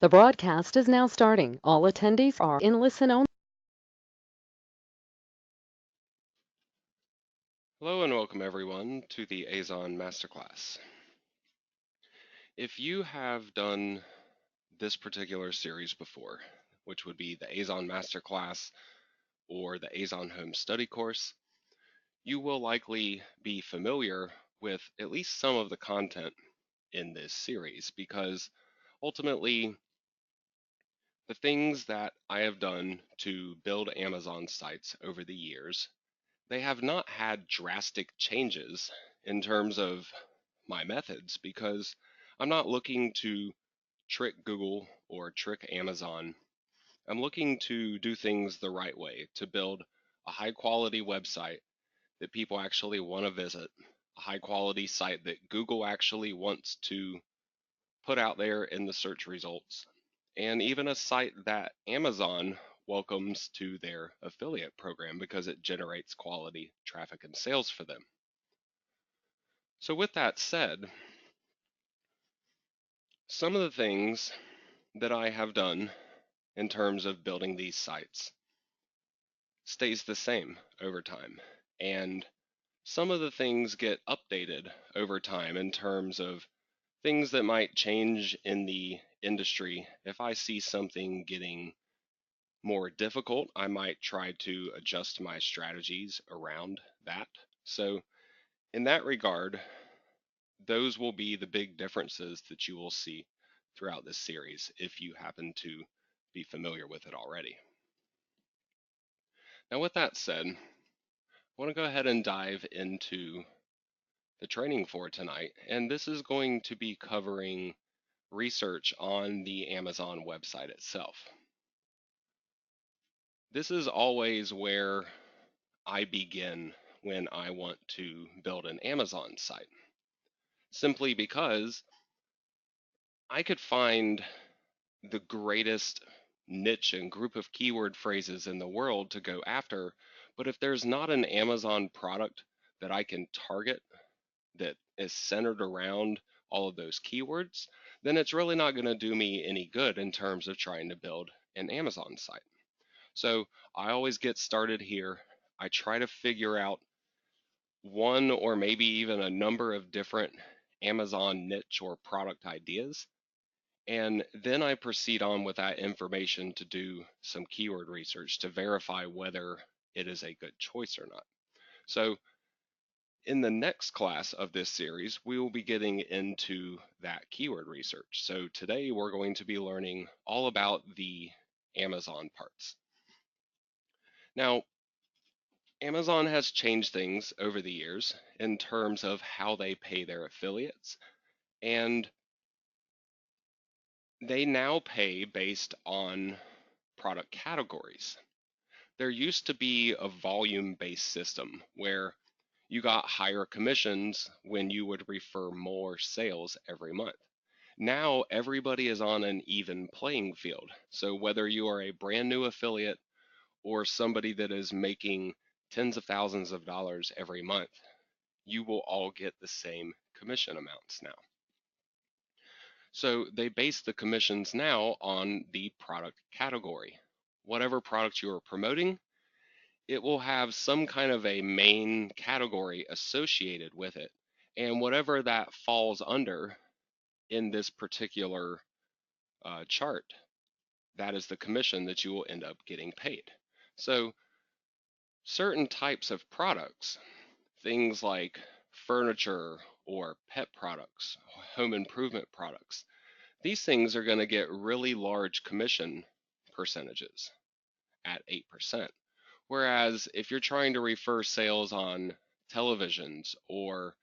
The broadcast is now starting. All attendees are in listen only. Hello and welcome everyone to the Azon Masterclass. If you have done this particular series before, which would be the Azon Masterclass or the Azon Home Study course, you will likely be familiar with at least some of the content in this series because ultimately the things that I have done to build Amazon sites over the years, they have not had drastic changes in terms of my methods because I'm not looking to trick Google or trick Amazon. I'm looking to do things the right way to build a high quality website that people actually want to visit, a high quality site that Google actually wants to put out there in the search results, and even a site that Amazon welcomes to their affiliate program because it generates quality traffic and sales for them. So, with that said, some of the things that I have done in terms of building these sites stays the same over time. And some of the things get updated over time in terms of things that might change in the industry. If I see something getting more difficult, I might try to adjust my strategies around that. So, in that regard, those will be the big differences that you will see throughout this series if you happen to be familiar with it already. Now, with that said, I want to go ahead and dive into the training for tonight, and this is going to be covering research on the Amazon website itself. This is always where I begin when I want to build an Amazon site, simply because I could find the greatest niche and group of keyword phrases in the world to go after, but if there's not an Amazon product that I can target that is centered around all of those keywords, then it's really not going to do me any good in terms of trying to build an Amazon site. So I always get started here. I try to figure out one or maybe even a number of different Amazon niche or product ideas. And then I proceed on with that information to do some keyword research to verify whether it is a good choice or not. So in the next class of this series, we will be getting into that keyword research. So today we're going to be learning all about the Amazon parts. Now, Amazon has changed things over the years in terms of how they pay their affiliates, and they now pay based on product categories. There used to be a volume-based system where you got higher commissions when you would refer more sales every month. Now everybody is on an even playing field. So whether you are a brand new affiliate or somebody that is making tens of thousands of dollars every month, you will all get the same commission amounts now. So they base the commissions now on the product category. Whatever product you are promoting, it will have some kind of a main category associated with it. And whatever that falls under in this particular chart, that is the commission that you will end up getting paid. So certain types of products, things like furniture or pet products, home improvement products, these things are going to get really large commission percentages at 8%. Whereas if you're trying to refer sales on televisions or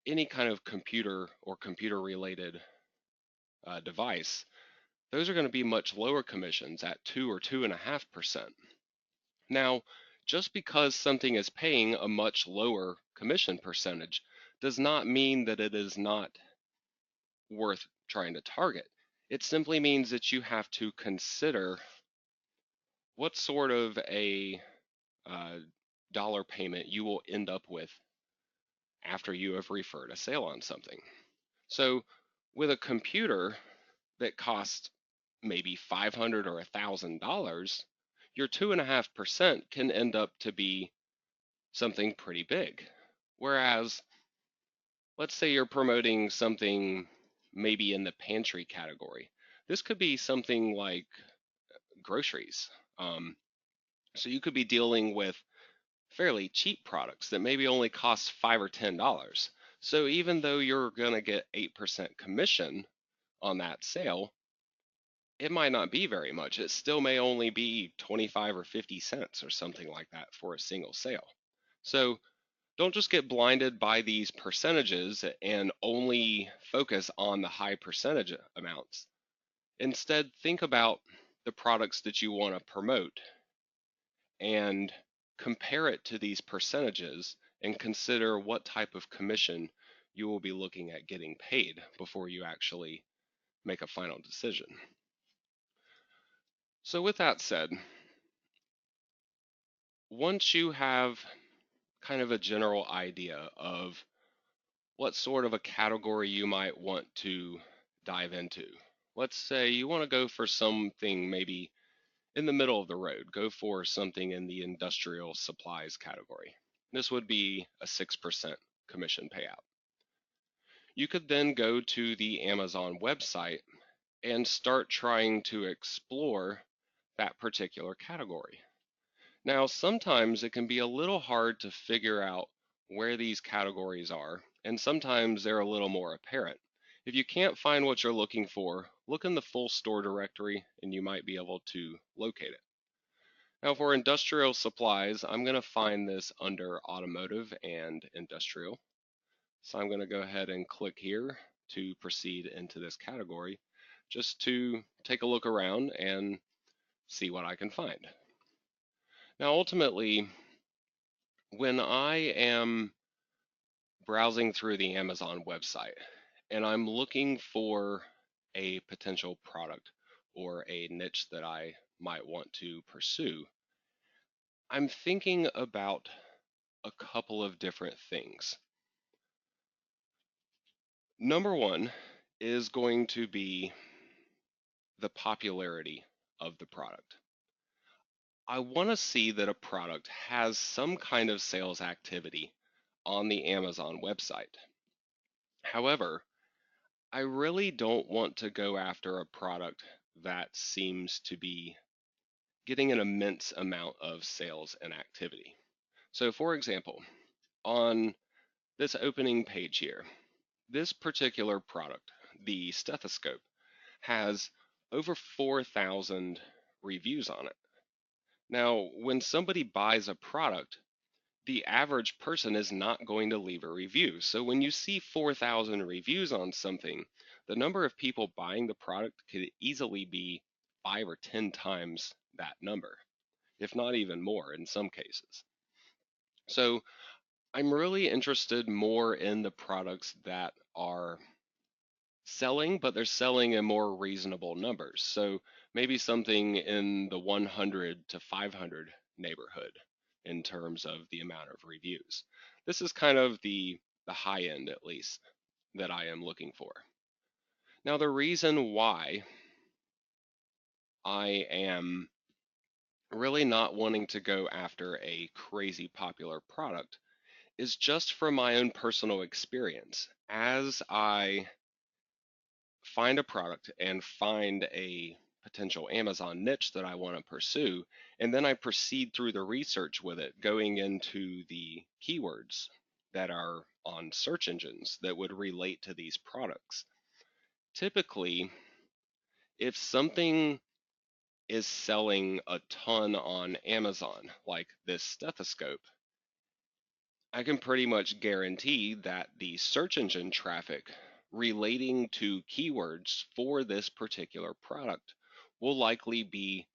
any kind of computer or computer related device, those are going to be much lower commissions at 2 or 2.5%. Now, just because something is paying a much lower commission percentage does not mean that it is not worth trying to target. It simply means that you have to consider what sort of a uh, dollar payment you will end up with after you have referred a sale on something. So, with a computer that costs maybe 500 or $1,000, your 2.5% can end up to be something pretty big. Whereas, let's say you're promoting something maybe in the pantry category. This could be something like groceries. Um, so you could be dealing with fairly cheap products that maybe only cost $5 or $10. So even though you're going to get 8% commission on that sale, it might not be very much. It still may only be 25 or 50 cents or something like that for a single sale. So don't just get blinded by these percentages and only focus on the high percentage amounts. Instead, think about the products that you want to promote and compare it to these percentages and consider what type of commission you will be looking at getting paid before you actually make a final decision. So, with that said, once you have kind of a general idea of what sort of a category you might want to dive into, let's say you want to go for something maybe in the middle of the road, go for something in the industrial supplies category. This would be a 6% commission payout. You could then go to the Amazon website and start trying to explore that particular category. Now, sometimes it can be a little hard to figure out where these categories are, and sometimes they're a little more apparent. If you can't find what you're looking for, look in the full store directory and you might be able to locate it. Now, for industrial supplies, I'm going to find this under automotive and industrial. So I'm going to go ahead and click here to proceed into this category just to take a look around and see what I can find. Now, ultimately, when I am browsing through the Amazon website and I'm looking for a potential product or a niche that I might want to pursue, I'm thinking about a couple of different things. Number one is going to be the popularity of the product. I want to see that a product has some kind of sales activity on the Amazon website. However, I really don't want to go after a product that seems to be getting an immense amount of sales and activity. So, for example, on this opening page here, this particular product, the stethoscope, has over 4,000 reviews on it. Now, when somebody buys a product, the average person is not going to leave a review. So when you see 4,000 reviews on something, the number of people buying the product could easily be 5 or 10 times that number, if not even more in some cases. So I'm really interested more in the products that are selling, but they're selling in more reasonable numbers. So maybe something in the 100 to 500 neighborhood in terms of the amount of reviews. This is kind of the high end, at least, that I am looking for. Now, the reason why I am really not wanting to go after a crazy popular product is just from my own personal experience. As I find a product and find a potential Amazon niche that I want to pursue, and then I proceed through the research with it, going into the keywords that are on search engines that would relate to these products. Typically, if something is selling a ton on Amazon, like this stethoscope, I can pretty much guarantee that the search engine traffic relating to keywords for this particular product will likely be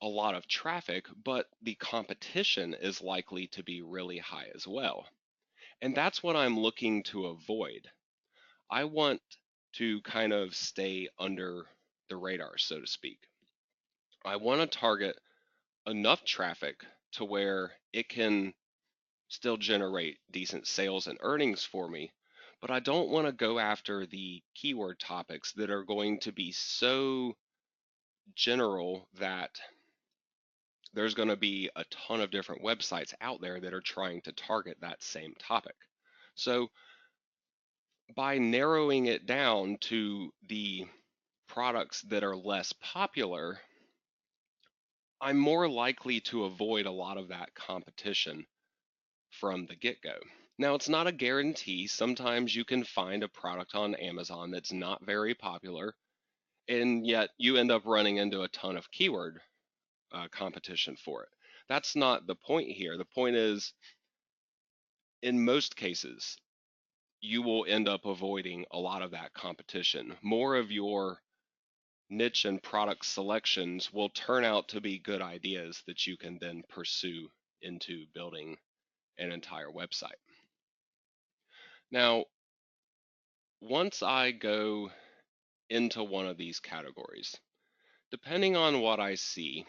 a lot of traffic, but the competition is likely to be really high as well. And that's what I'm looking to avoid. I want to kind of stay under the radar, so to speak. I want to target enough traffic to where it can still generate decent sales and earnings for me, but I don't want to go after the keyword topics that are going to be so general that there's going to be a ton of different websites out there that are trying to target that same topic. So by narrowing it down to the products that are less popular, I'm more likely to avoid a lot of that competition from the get-go. Now, it's not a guarantee. Sometimes you can find a product on Amazon that's not very popular, and yet you end up running into a ton of keyword competition for it. That's not the point here. The point is, in most cases, you will end up avoiding a lot of that competition. More of your niche and product selections will turn out to be good ideas that you can then pursue into building an entire website. Now, once I go into one of these categories, depending on what I see,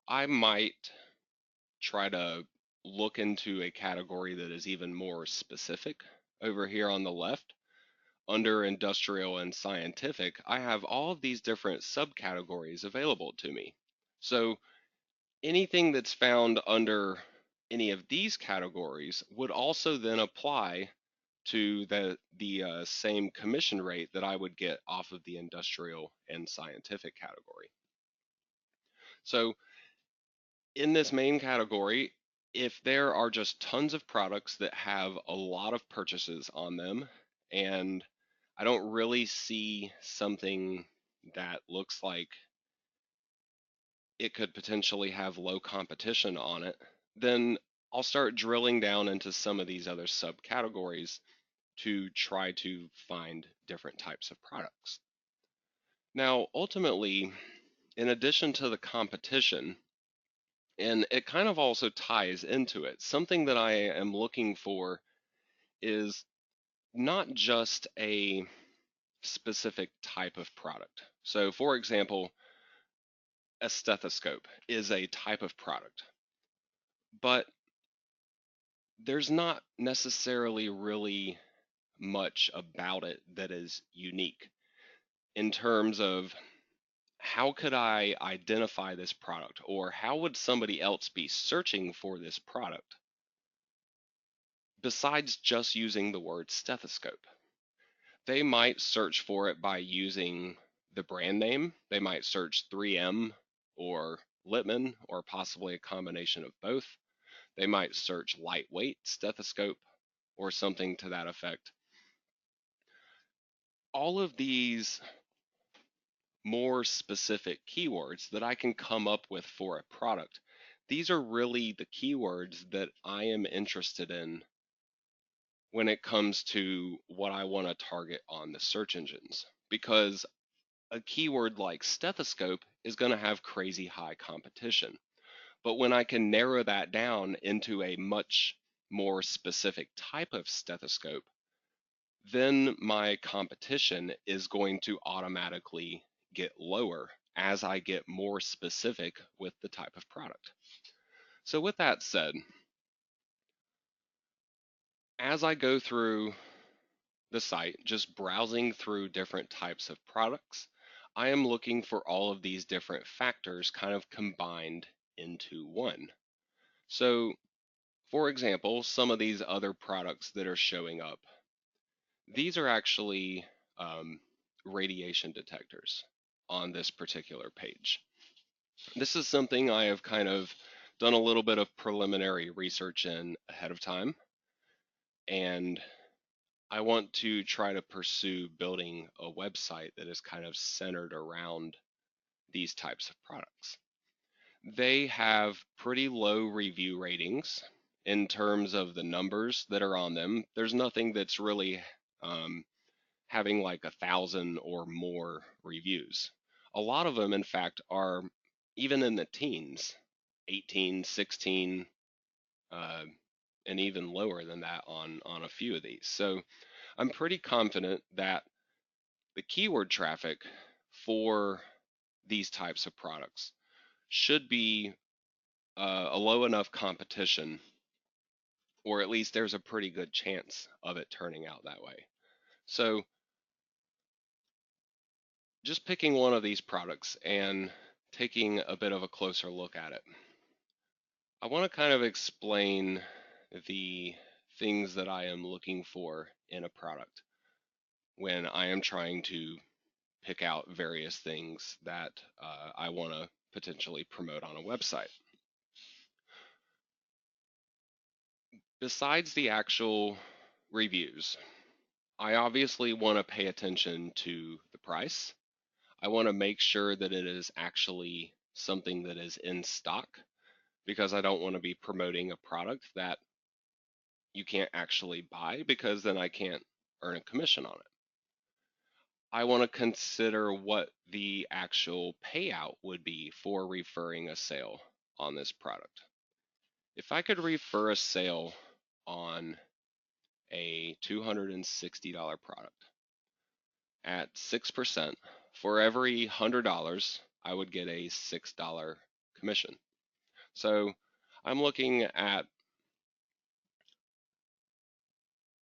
I might try to look into a category that is even more specific. Over here on the left, under industrial and scientific, I have all of these different subcategories available to me. So anything that's found under any of these categories would also then apply to the same commission rate that I would get off of the industrial and scientific category. So in this main category, if there are just tons of products that have a lot of purchases on them, and I don't really see something that looks like it could potentially have low competition on it, then I'll start drilling down into some of these other subcategories to try to find different types of products. Now, ultimately, in addition to the competition, and it kind of also ties into it, something that I am looking for is not just a specific type of product. So, for example, a stethoscope is a type of product, but there's not necessarily really much about it that is unique in terms of how could I identify this product, or how would somebody else be searching for this product besides just using the word stethoscope. They might search for it by using the brand name. They might search 3M or Littman, or possibly a combination of both. They might search lightweight stethoscope or something to that effect. All of these more specific keywords that I can come up with for a product, these are really the keywords that I am interested in when it comes to what I want to target on the search engines. Because a keyword like stethoscope is going to have crazy high competition. But when I can narrow that down into a much more specific type of stethoscope, then my competition is going to automatically get lower as I get more specific with the type of product. So with that said, as I go through the site, just browsing through different types of products, I am looking for all of these different factors kind of combined into one. So, for example, some of these other products that are showing up, these are actually radiation detectors on this particular page. This is something I have kind of done a little bit of preliminary research in ahead of time, and I want to try to pursue building a website that is kind of centered around these types of products. They have pretty low review ratings in terms of the numbers that are on them. There's nothing that's really having like 1,000 or more reviews. A lot of them, in fact, are even in the teens, 18, 16, uh, and even lower than that on a few of these. So I'm pretty confident that the keyword traffic for these types of products should be a low enough competition, or at least there's a pretty good chance of it turning out that way. So just picking one of these products and taking a bit of a closer look at it, I want to kind of explain the things that I am looking for in a product when I am trying to pick out various things that I want to potentially promote on a website. Besides the actual reviews, I obviously want to pay attention to the price. I want to make sure that it is actually something that is in stock because I don't want to be promoting a product that you can't actually buy because then I can't earn a commission on it. I want to consider what the actual payout would be for referring a sale on this product. If I could refer a sale on a $260 product at 6%, for every $100, I would get a $6 commission. So I'm looking at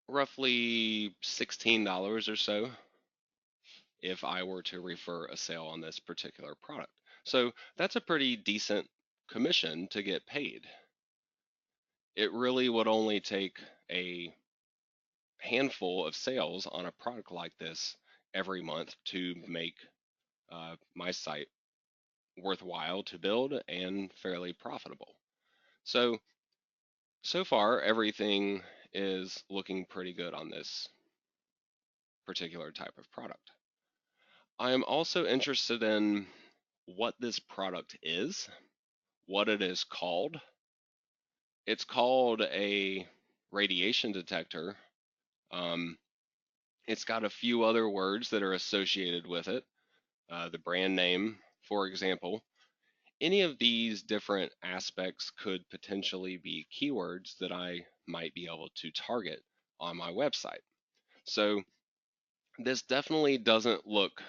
roughly $16 or so if I were to refer a sale on this particular product. So that's a pretty decent commission to get paid. It really would only take a handful of sales on a product like this every month to make my site worthwhile to build and fairly profitable. So, so far, everything is looking pretty good on this particular type of product. I am also interested in what this product is, what it is called. It's called a radiation detector. Um, it's got a few other words that are associated with it. The brand name, for example. Any of these different aspects could potentially be keywords that I might be able to target on my website. So this definitely doesn't look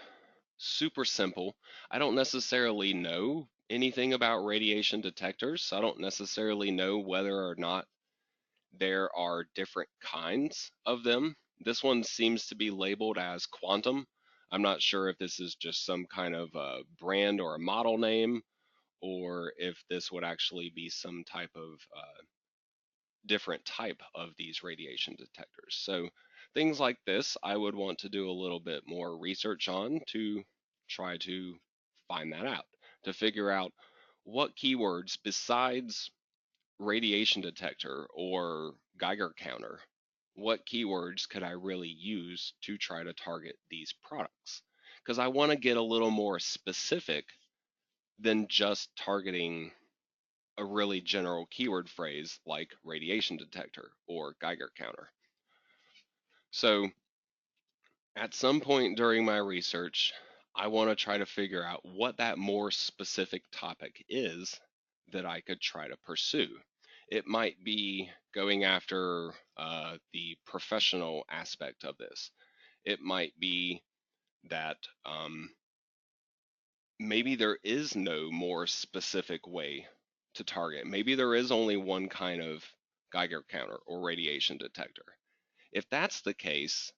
super simple. I don't necessarily know anything about radiation detectors. So I don't necessarily know whether or not there are different kinds of them. This one seems to be labeled as quantum. I'm not sure if this is just some kind of brand or a model name, or if this would actually be some type of different type of these radiation detectors. So things like this, I would want to do a little bit more research on to try to find that out, to figure out what keywords besides radiation detector or Geiger counter, what keywords could I really use to try to target these products? Because I want to get a little more specific than just targeting a really general keyword phrase like radiation detector or Geiger counter. So at some point during my research, I want to try to figure out what that more specific topic is that I could try to pursue. It might be going after the professional aspect of this. It might be that maybe there is no more specific way to target. Maybe there is only one kind of Geiger counter or radiation detector. If that's the case,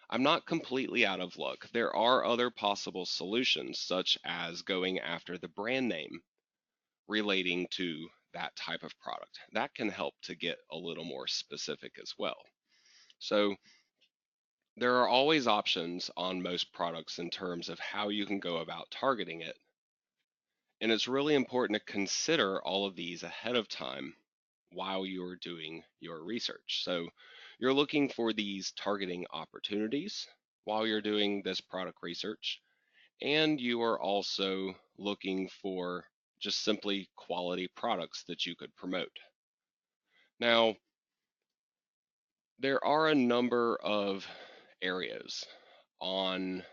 I'm not completely out of luck. There are other possible solutions, such as going after the brand name relating to that type of product. That can help to get a little more specific as well. So there are always options on most products in terms of how you can go about targeting it. And it's really important to consider all of these ahead of time while you're doing your research. So you're looking for these targeting opportunities while you're doing this product research, and you are also looking for just simply quality products that you could promote. Now, there are a number of areas on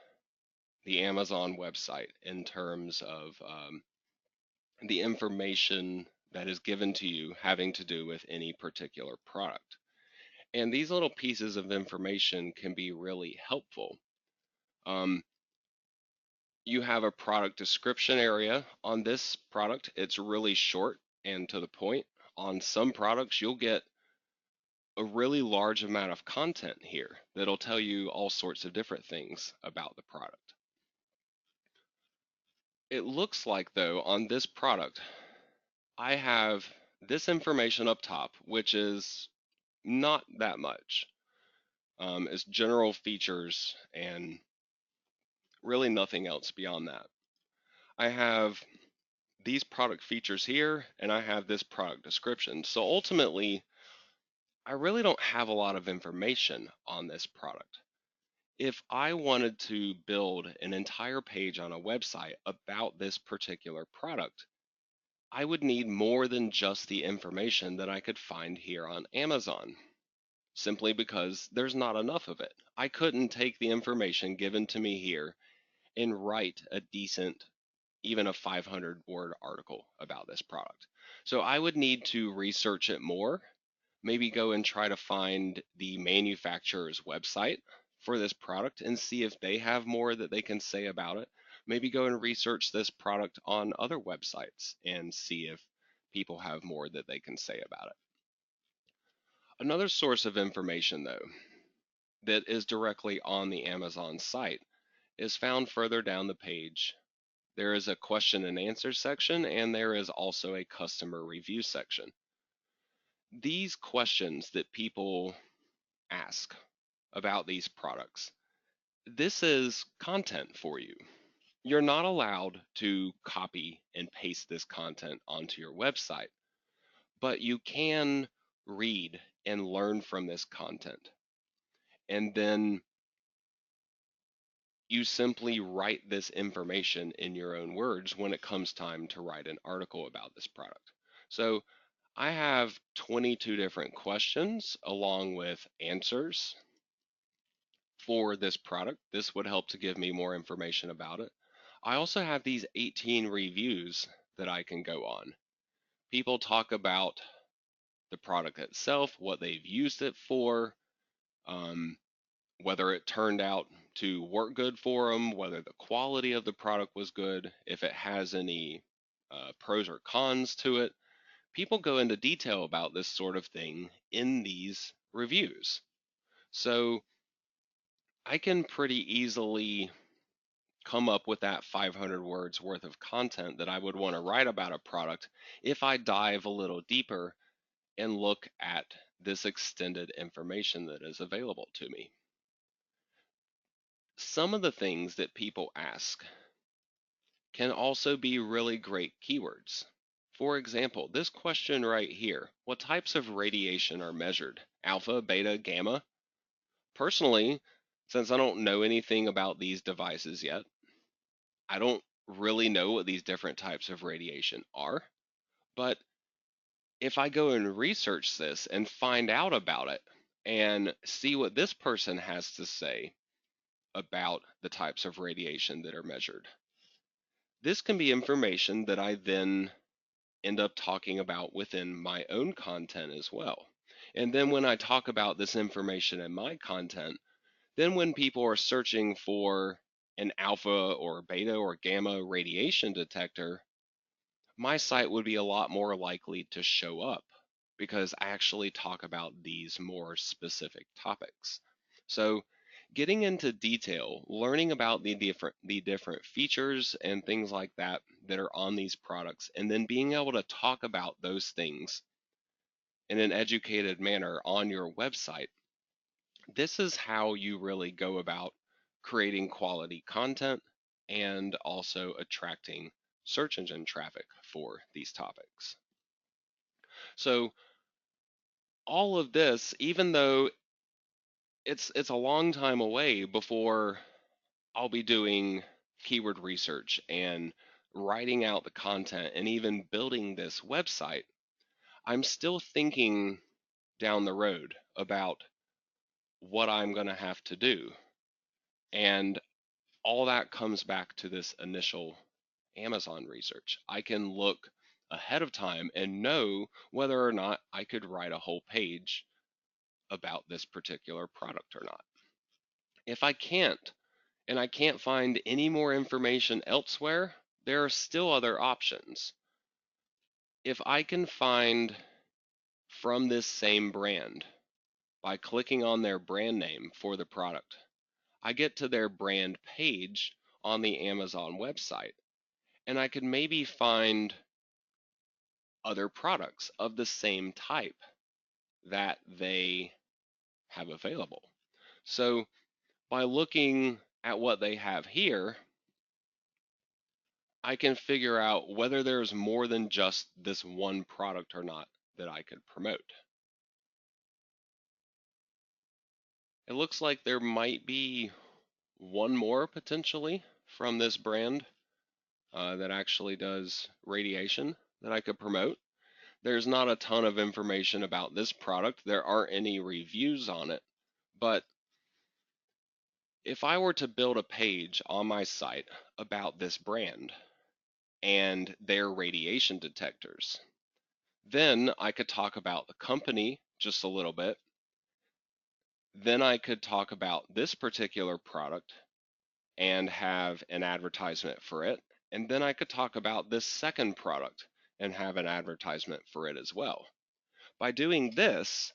the Amazon website in terms of the information that is given to you having to do with any particular product. And these little pieces of information can be really helpful. Um, you have a product description area on this product. It's really short and to the point. On some products, you'll get a really large amount of content here that'll tell you all sorts of different things about the product. It looks like, though, on this product, I have this information up top, which is not that much. It's general features and really nothing else beyond that. I have these product features here, and I have this product description. So ultimately, I really don't have a lot of information on this product. If I wanted to build an entire page on a website about this particular product, I would need more than just the information that I could find here on Amazon, simply because there's not enough of it. I couldn't take the information given to me here and write a decent, even a 500-word article about this product. So I would need to research it more, maybe go and try to find the manufacturer's website for this product and see if they have more that they can say about it. Maybe go and research this product on other websites and see if people have more that they can say about it. Another source of information, though, that is directly on the Amazon site is found further down the page. There is a question and answer section, and there is also a customer review section. These questions that people ask about these products, this is content for you. You're not allowed to copy and paste this content onto your website, but you can read and learn from this content. And then you simply write this information in your own words when it comes time to write an article about this product. So I have 22 different questions along with answers for this product. This would help to give me more information about it. I also have these 18 reviews that I can go on. People talk about the product itself, what they've used it for, um, whether it turned out to work good for them, whether the quality of the product was good, if it has any pros or cons to it. People go into detail about this sort of thing in these reviews. So I can pretty easily come up with that 500 words worth of content that I would want to write about a product if I dive a little deeper and look at this extended information that is available to me. Some of the things that people ask can also be really great keywords. For example, this question right here, what types of radiation are measured? Alpha, beta, gamma? Personally, since I don't know anything about these devices yet, I don't really know what these different types of radiation are. But if I go and research this and find out about it and see what this person has to say about the types of radiation that are measured, this can be information that I then end up talking about within my own content as well. And then when I talk about this information in my content, then when people are searching for an alpha or beta or gamma radiation detector, my site would be a lot more likely to show up because I actually talk about these more specific topics. So getting into detail, learning about the different features and things like that that are on these products, and then being able to talk about those things in an educated manner on your website. This is how you really go about creating quality content and also attracting search engine traffic for these topics. So all of this, even though it's a long time away before I'll be doing keyword research and writing out the content and even building this website, I'm still thinking down the road about what I'm going to have to do. And all that comes back to this initial Amazon research. I can look ahead of time and know whether or not I could write a whole page about this particular product or not. If I can't, and I can't find any more information elsewhere, there are still other options. If I can find from this same brand by clicking on their brand name for the product, I get to their brand page on the Amazon website. and I could maybe find other products of the same type that they have available. So by looking at what they have here, I can figure out whether there's more than just this one product or not that I could promote. It looks like there might be one more potentially from this brand that actually does radiation that I could promote. There's not a ton of information about this product. There aren't any reviews on it. But if I were to build a page on my site about this brand and their radiation detectors, then I could talk about the company just a little bit. Then I could talk about this particular product and have an advertisement for it. And then I could talk about this second product and have an advertisement for it as well. By doing this,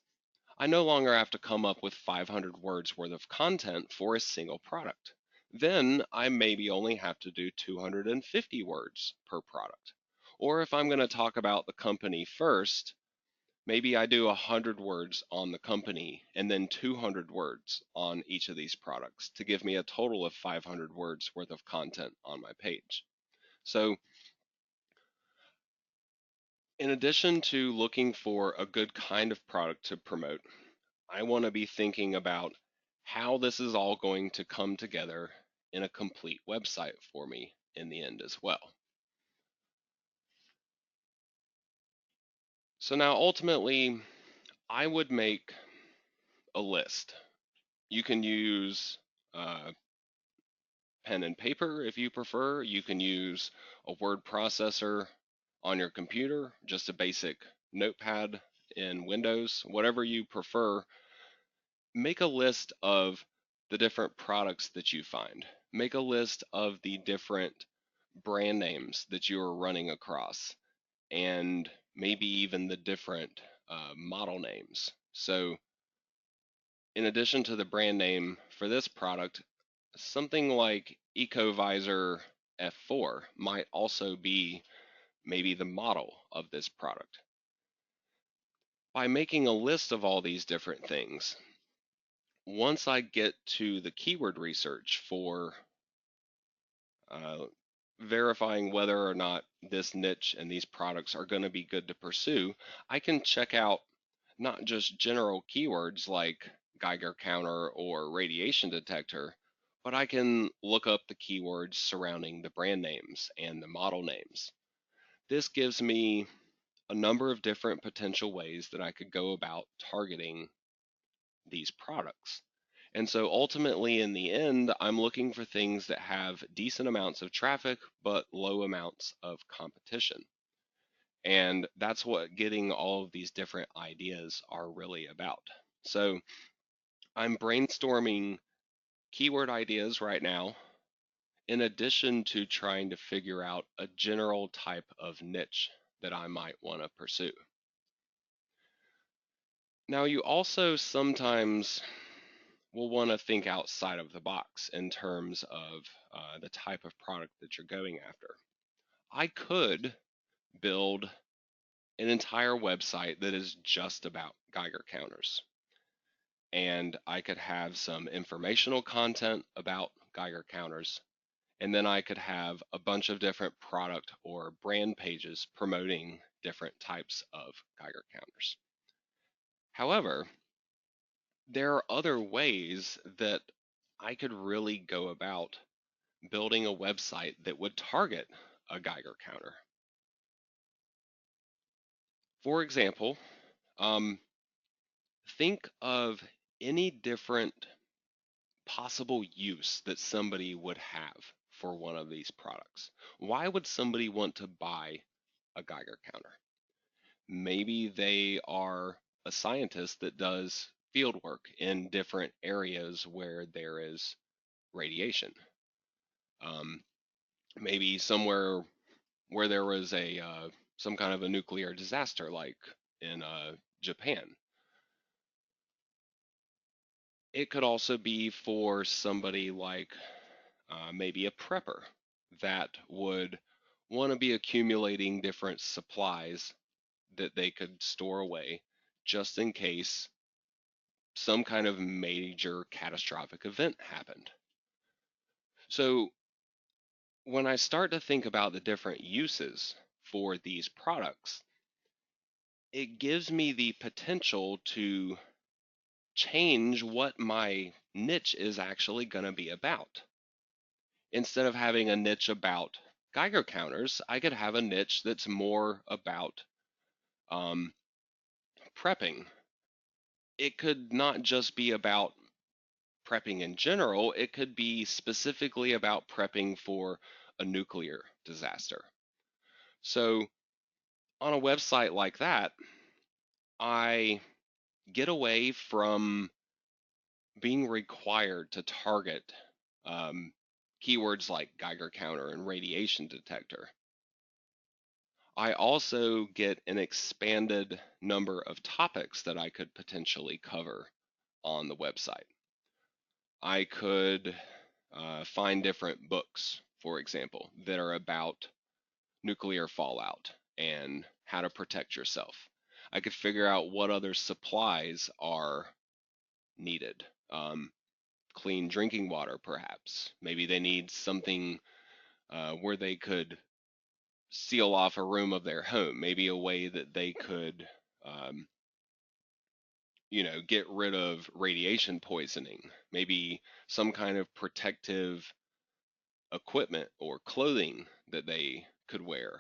I no longer have to come up with 500 words worth of content for a single product. Then I maybe only have to do 250 words per product. Or if I'm going to talk about the company first, maybe I do 100 words on the company and then 200 words on each of these products to give me a total of 500 words worth of content on my page. So in addition to looking for a good kind of product to promote, I want to be thinking about how this is all going to come together in a complete website for me in the end as well. So now ultimately, I would make a list. You can use pen and paper if you prefer. You can use a word processor on your computer, just a basic notepad in Windows, whatever you prefer. Make a list of the different products that you find. Make a list of the different brand names that you are running across, and maybe even the different model names. So, in addition to the brand name for this product, something like EcoVisor F4 might also be maybe the model of this product. By making a list of all these different things, once I get to the keyword research for uh, verifying whether or not this niche and these products are going to be good to pursue, I can check out not just general keywords like Geiger counter or radiation detector, but I can look up the keywords surrounding the brand names and the model names. This gives me a number of different potential ways that I could go about targeting these products. And so ultimately, in the end, I'm looking for things that have decent amounts of traffic, but low amounts of competition. And that's what getting all of these different ideas are really about. So I'm brainstorming keyword ideas right now, in addition to trying to figure out a general type of niche that I might want to pursue. Now, you also sometimes will want to think outside of the box in terms of the type of product that you're going after. I could build an entire website that is just about Geiger counters. And I could have some informational content about Geiger counters. And then I could have a bunch of different product or brand pages promoting different types of Geiger counters. However, there are other ways that I could really go about building a website that would target a Geiger counter. For example, um, think of any different possible use that somebody would have for one of these products. Why would somebody want to buy a Geiger counter? Maybe they are a scientist that does field work in different areas where there is radiation. Um, Maybe somewhere where there was a some kind of a nuclear disaster, like in Japan. It could also be for somebody like maybe a prepper that would to be accumulating different supplies that they could store away just in case some kind of major catastrophic event happened. So when I start to think about the different uses for these products, it gives me the potential to change what my niche is actually going to be about. Instead of having a niche about Geiger counters, I could have a niche that's more about um, prepping. It could not just be about prepping in general, it could be specifically about prepping for a nuclear disaster. So on a website like that, I get away from being required to target um, keywords like Geiger counter and radiation detector. I also get an expanded number of topics that I could potentially cover on the website. I could find different books, for example, that are about nuclear fallout and how to protect yourself. I could figure out what other supplies are needed. Clean drinking water, perhaps. Maybe they need something where they could seal off a room of their home. Maybe a way that they could, um, get rid of radiation poisoning. Maybe some kind of protective equipment or clothing that they could wear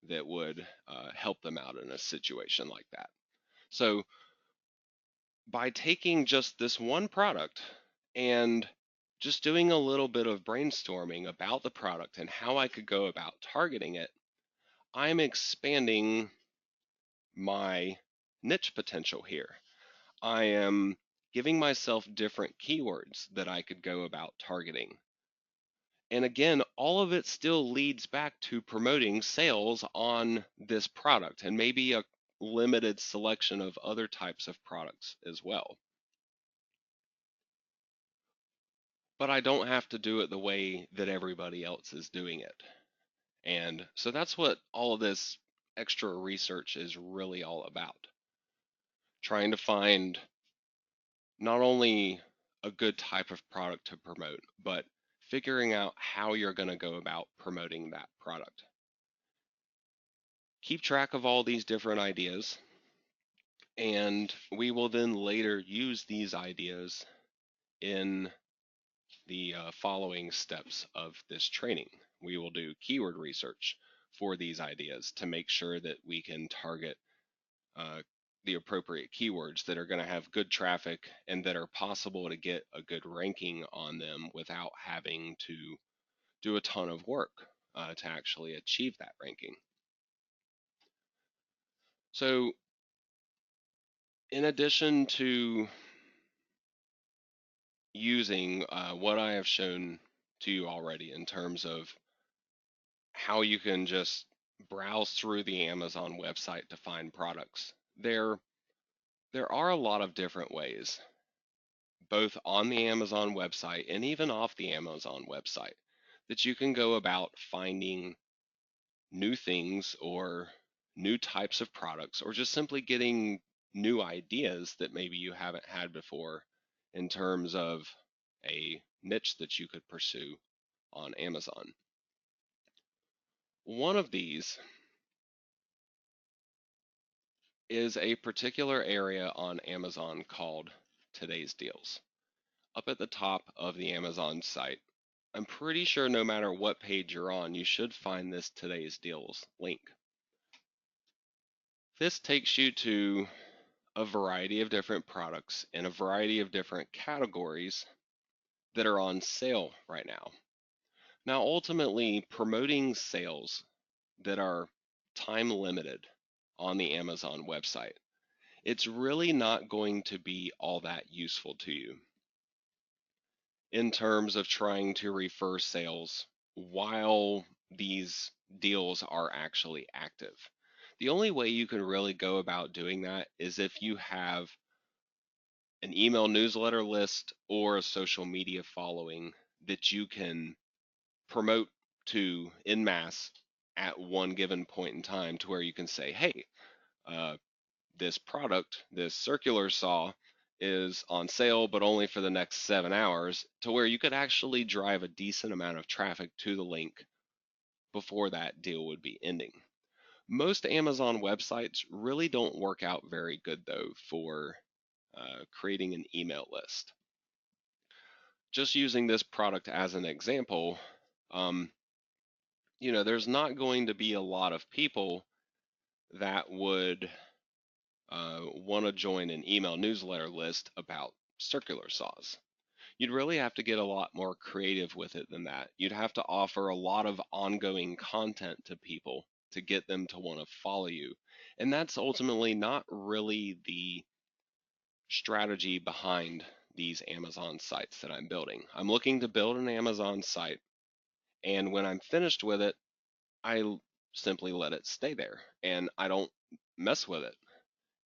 that would help them out in a situation like that. So by taking just this one product and just doing a little bit of brainstorming about the product and how I could go about targeting it, I'm expanding my niche potential here. I am giving myself different keywords that I could go about targeting. And again, all of it still leads back to promoting sales on this product and maybe a limited selection of other types of products as well. But I don't have to do it the way that everybody else is doing it. And so that's what all of this extra research is really all about. Trying to find not only a good type of product to promote, but figuring out how you're going to go about promoting that product. Keep track of all these different ideas, and we will then later use these ideas in the following steps of this training. We will do keyword research for these ideas to make sure that we can target uh, the appropriate keywords that are going to have good traffic and that are possible to get a good ranking on them without having to do a ton of work to actually achieve that ranking. So in addition to using what I have shown to you already in terms of how you can just browse through the Amazon website to find products, there are a lot of different ways, both on the Amazon website and even off the Amazon website, that you can go about finding new things or new types of products or just simply getting new ideas that maybe you haven't had before in terms of a niche that you could pursue on Amazon. One of these is a particular area on Amazon called Today's Deals. Up at the top of the Amazon site, I'm pretty sure no matter what page you're on, you should find this Today's Deals link. This takes you to a variety of different products in a variety of different categories that are on sale right now. Now, ultimately, promoting sales that are time limited on the Amazon website, it's really not going to be all that useful to you in terms of trying to refer sales while these deals are actually active. The only way you can really go about doing that is if you have an email newsletter list or a social media following that you can promote to in mass at one given point in time to where you can say, hey, uh, this product, this circular saw, is on sale, but only for the next 7 hours, to where you could actually drive a decent amount of traffic to the link before that deal would be ending. Most Amazon websites really don't work out very good, though, for creating an email list. Just using this product as an example, um, there's not going to be a lot of people that would want to join an email newsletter list about circular saws. You'd really have to get a lot more creative with it than that. You'd have to offer a lot of ongoing content to people to get them to want to follow you. And that's ultimately not really the strategy behind these Amazon sites that I'm building. I'm looking to build an Amazon site, and when I'm finished with it, I simply let it stay there and I don't mess with it.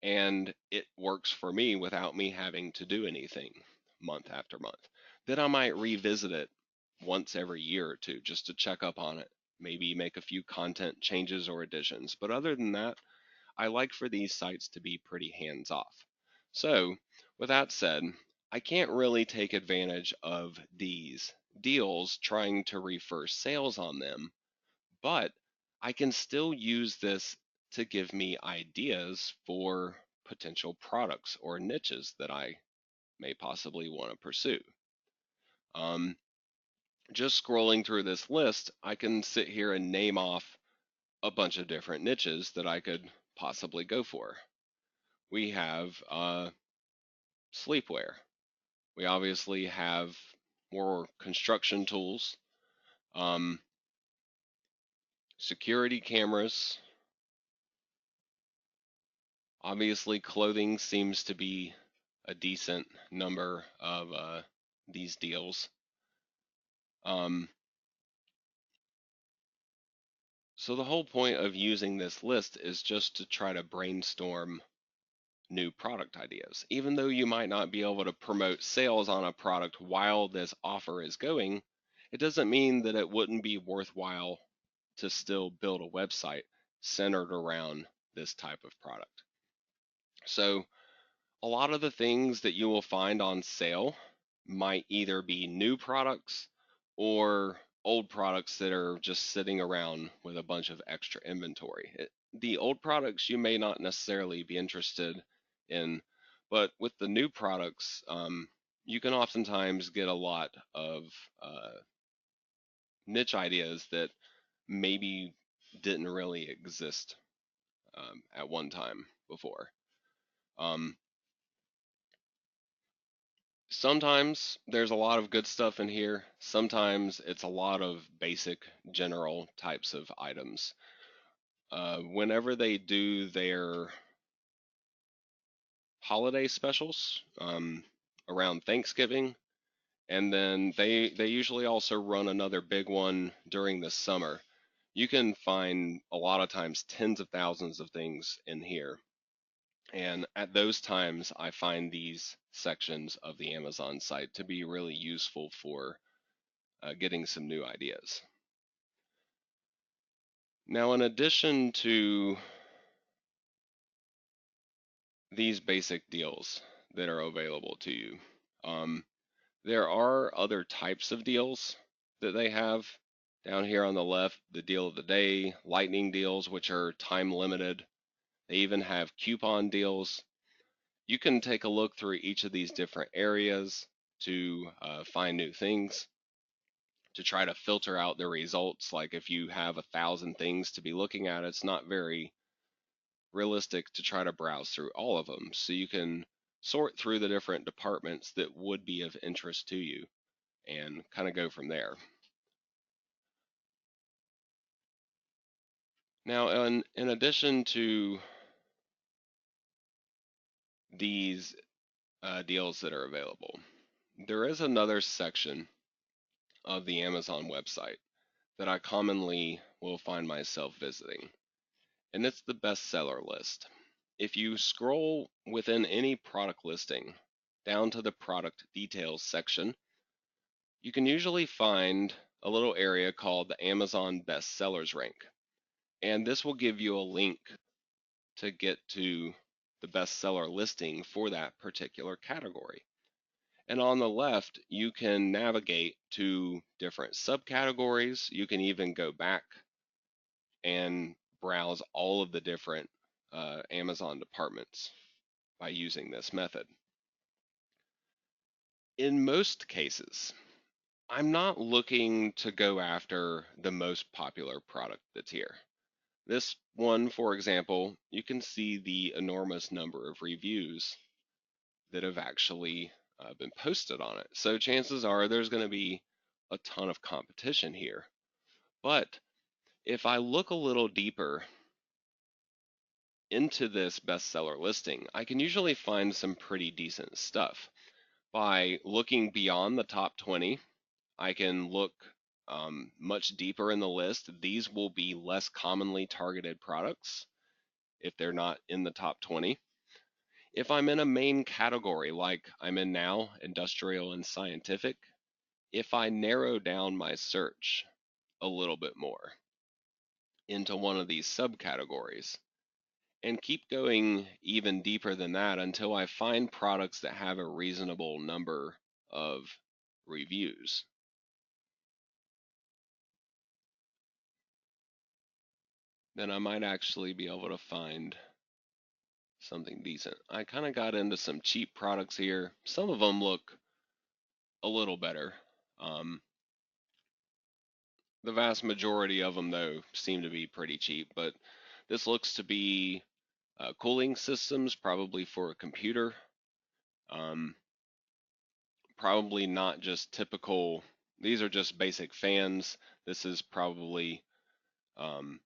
And it works for me without me having to do anything month after month. Then I might revisit it once every year or two just to check up on it, maybe make a few content changes or additions. But other than that, I like for these sites to be pretty hands off. So, with that said, I can't really take advantage of these deals trying to refer sales on them, but I can still use this to give me ideas for potential products or niches that I may possibly want to pursue. Um, just scrolling through this list, I can sit here and name off a bunch of different niches that I could possibly go for. We have sleepwear. We obviously have more construction tools, um, security cameras. Obviously, clothing seems to be a decent number of these deals. Um, so the whole point of using this list is just to try to brainstorm new product ideas. Even though you might not be able to promote sales on a product while this offer is going, it doesn't mean that it wouldn't be worthwhile to still build a website centered around this type of product. So a lot of the things that you will find on sale might either be new products or old products that are just sitting around with a bunch of extra inventory. The old products you may not necessarily be interested in, but with the new products, you can oftentimes get a lot of niche ideas that maybe didn't really exist at one time before. Um, Sometimes there's a lot of good stuff in here. Sometimes it's a lot of basic general types of items. Whenever they do their holiday specials around Thanksgiving, and then they usually also run another big one during the summer. You can find a lot of times tens of thousands of things in here. And at those times, I find these sections of the Amazon site to be really useful for getting some new ideas. Now, in addition to these basic deals that are available to you, um, there are other types of deals that they have. Down here on the left, the deal of the day, lightning deals, which are time limited. They even have coupon deals. You can take a look through each of these different areas to find new things, to try to filter out the results. Like if you have 1,000 things to be looking at, it's not very realistic to try to browse through all of them. So you can sort through the different departments that would be of interest to you and kind of go from there. Now, in addition to these deals that are available, there is another section of the Amazon website that I commonly will find myself visiting, and it's the bestseller list. If you scroll within any product listing down to the product details section, you can usually find a little area called the Amazon bestsellers rank. And this will give you a link to get to the bestseller listing for that particular category. And on the left, you can navigate to different subcategories. You can even go back and browse all of the different Amazon departments by using this method. In most cases, I'm not looking to go after the most popular product that's here. This one, for example, you can see the enormous number of reviews that have actually been posted on it. So chances are there's going to be a ton of competition here. But if I look a little deeper into this bestseller listing, I can usually find some pretty decent stuff. By looking beyond the top 20, I can look much deeper in the list. These will be less commonly targeted products if they're not in the top 20. If I'm in a main category like I'm in now, industrial and scientific, if I narrow down my search a little bit more into one of these subcategories and keep going even deeper than that until I find products that have a reasonable number of reviews, then I might actually be able to find something decent. I kind of got into some cheap products here. Some of them look a little better. Um, the vast majority of them, though, seem to be pretty cheap, but this looks to be cooling systems, probably for a computer. Um, Probably not just typical, these are just basic fans. This is probably um,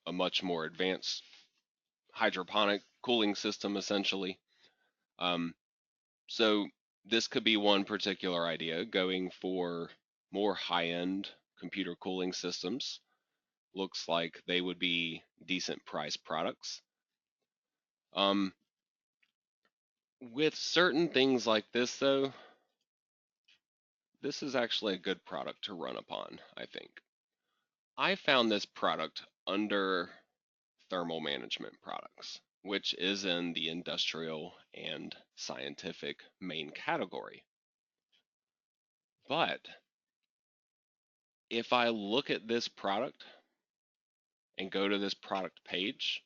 a much more advanced hydroponic cooling system, essentially. Um, so this could be one particular idea, going for more high-end computer cooling systems. Looks like they would be decent price products. Um, with certain things like this, though, this is actually a good product to run upon, I think. I found this product under thermal management products, which is in the industrial and scientific main category. But if I look at this product and go to this product page,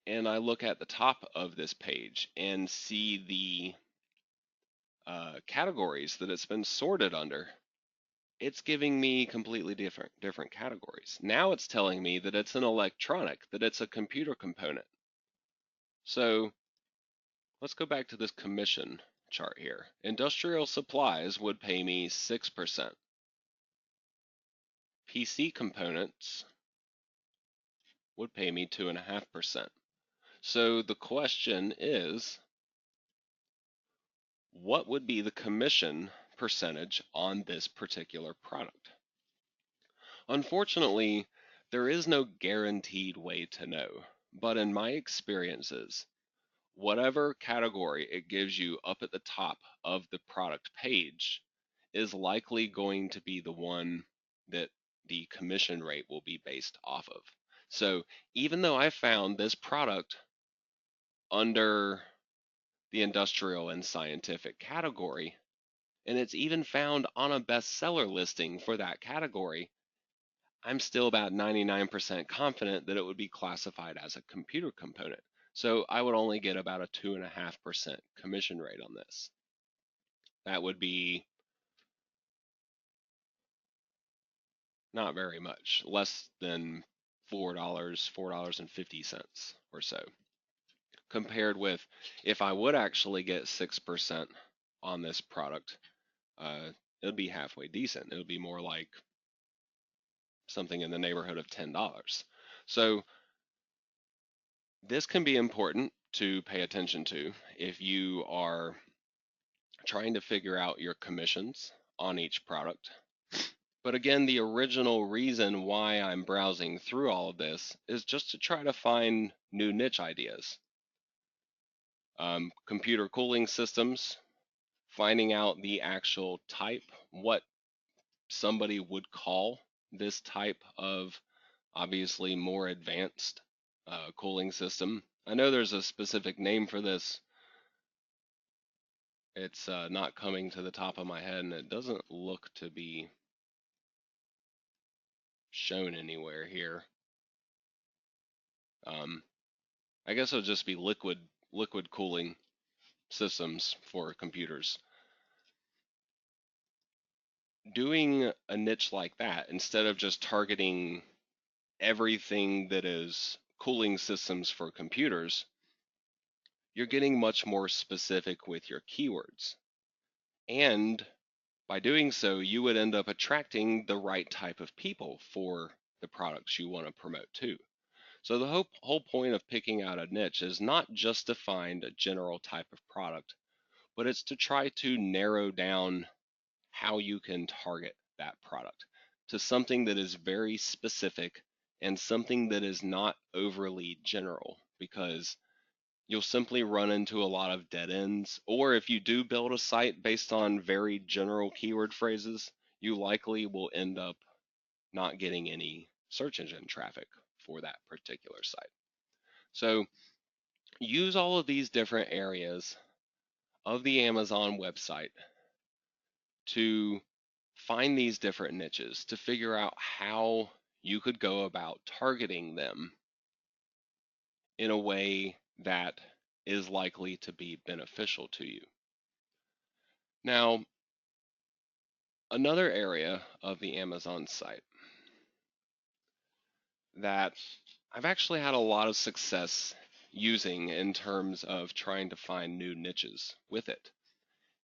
and I look at the top of this page and see the categories that it's been sorted under, it's giving me completely different categories. Now it's telling me that it's an electronic, that it's a computer component. So let's go back to this commission chart here. Industrial supplies would pay me 6%. PC components would pay me 2.5%. So the question is, what would be the commission percentage on this particular product? Unfortunately, there is no guaranteed way to know, but in my experiences, whatever category it gives you up at the top of the product page is likely going to be the one that the commission rate will be based off of. So even though I found this product under the industrial and scientific category, and it's even found on a bestseller listing for that category, I'm still about 99% confident that it would be classified as a computer component. So I would only get about a 2.5% commission rate on this. That would be not very much, less than $4.50 or so. Compared with if I would actually get 6% on this product, it would be halfway decent. It would be more like something in the neighborhood of $10. So this can be important to pay attention to if you are trying to figure out your commissions on each product. But again, the original reason why I'm browsing through all of this is just to try to find new niche ideas. Computer cooling systems, finding out the actual type, what somebody would call this type of obviously more advanced cooling system. I know there's a specific name for this. It's not coming to the top of my head, and it doesn't look to be shown anywhere here. Um, I guess it'll just be liquid cooling systems for computers. Doing a niche like that, instead of just targeting everything that is cooling systems for computers, you're getting much more specific with your keywords. And by doing so, you would end up attracting the right type of people for the products you want to promote too. So the whole point of picking out a niche is not just to find a general type of product, but it's to try to narrow down how you can target that product to something that is very specific and something that is not overly general, because you'll simply run into a lot of dead ends. Or if you do build a site based on very general keyword phrases, you likely will end up not getting any search engine traffic for that particular site. So use all of these different areas of the Amazon website to find these different niches, to figure out how you could go about targeting them in a way that is likely to be beneficial to you. Now, another area of the Amazon site that I've actually had a lot of success using in terms of trying to find new niches with it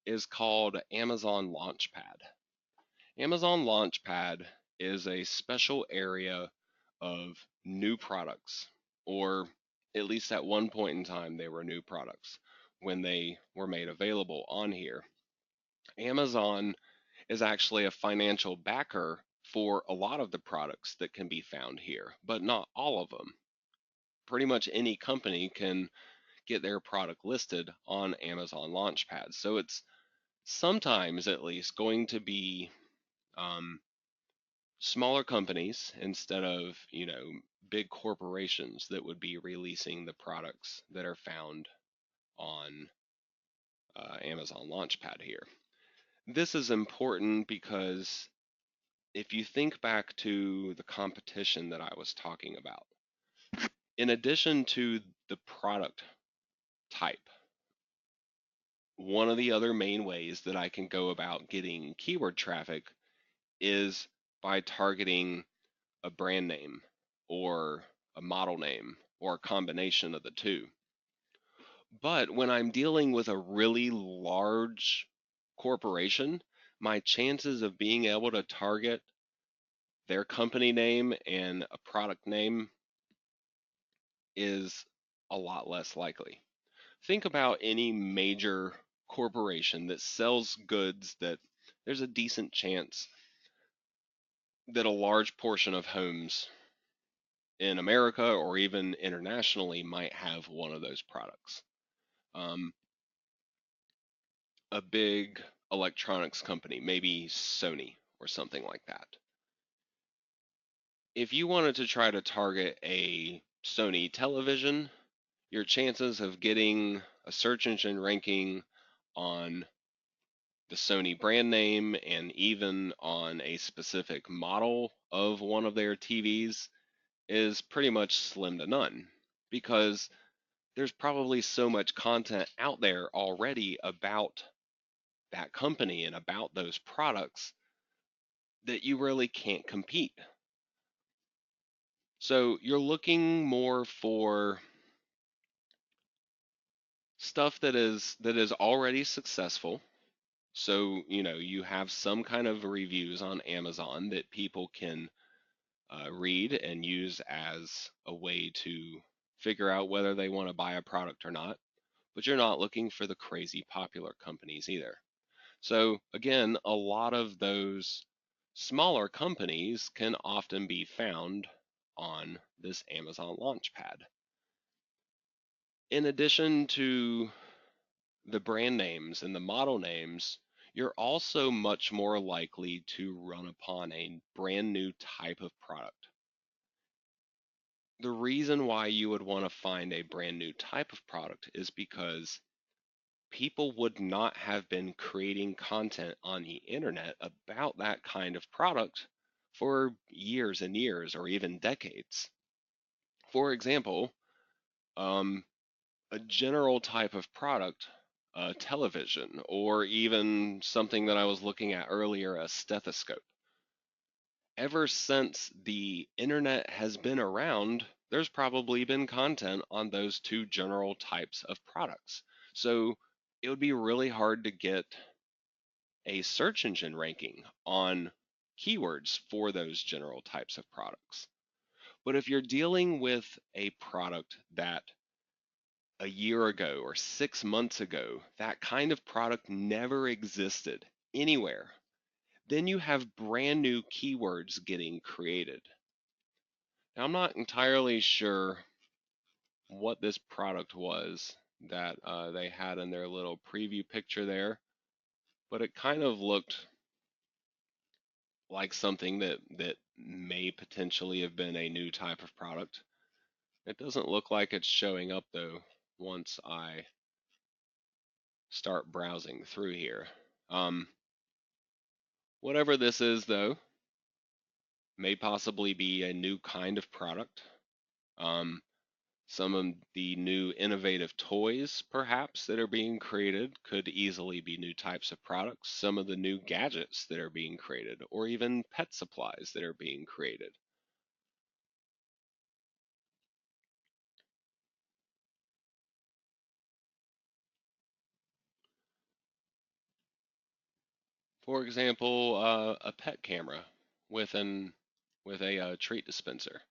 is called Amazon Launchpad. Amazon Launchpad is a special area of new products, or at least at one point in time, they were new products when they were made available on here. Amazon is actually a financial backer for a lot of the products that can be found here, but not all of them. Pretty much any company can get their product listed on Amazon Launchpad. So it's sometimes at least going to be um, smaller companies instead of, big corporations that would be releasing the products that are found on Amazon Launchpad here. This is important because if you think back to the competition that I was talking about, in addition to the product type, one of the other main ways that I can go about getting keyword traffic is by targeting a brand name or a model name or a combination of the two. But when I'm dealing with a really large corporation, my chances of being able to target their company name and a product name is a lot less likely. Think about any major corporation that sells goods that there's a decent chance that a large portion of homes in America or even internationally might have one of those products. Um, a big electronics company, maybe Sony or something like that. If you wanted to try to target a Sony television, your chances of getting a search engine ranking on the Sony brand name and even on a specific model of one of their TVs is pretty much slim to none, because there's probably so much content out there already about that company and about those products that you really can't compete. So you're looking more for stuff that is already successful. So, you have some kind of reviews on Amazon that people can read and use as a way to figure out whether they want to buy a product or not. But you're not looking for the crazy popular companies either. So again, a lot of those smaller companies can often be found on this Amazon Launchpad. In addition to the brand names and the model names, you're also much more likely to run upon a brand new type of product. The reason why you would want to find a brand new type of product is because people would not have been creating content on the internet about that kind of product for years and years or even decades. For example, um, a general type of product, television, or even something that I was looking at earlier, a stethoscope. Ever since the internet has been around, there's probably been content on those two general types of products. So it would be really hard to get a search engine ranking on keywords for those general types of products. But if you're dealing with a product that a year ago or 6 months ago, that kind of product never existed anywhere, then you have brand new keywords getting created. Now, I'm not entirely sure what this product was that they had in their little preview picture there, but it kind of looked like something that may potentially have been a new type of product. It doesn't look like it's showing up though once I start browsing through here. Um, Whatever this is though, may possibly be a new kind of product. Um, some of the new innovative toys, perhaps, that are being created could easily be new types of products. Some of the new gadgets that are being created, or even pet supplies that are being created. For example, a pet camera with an with a treat dispenser.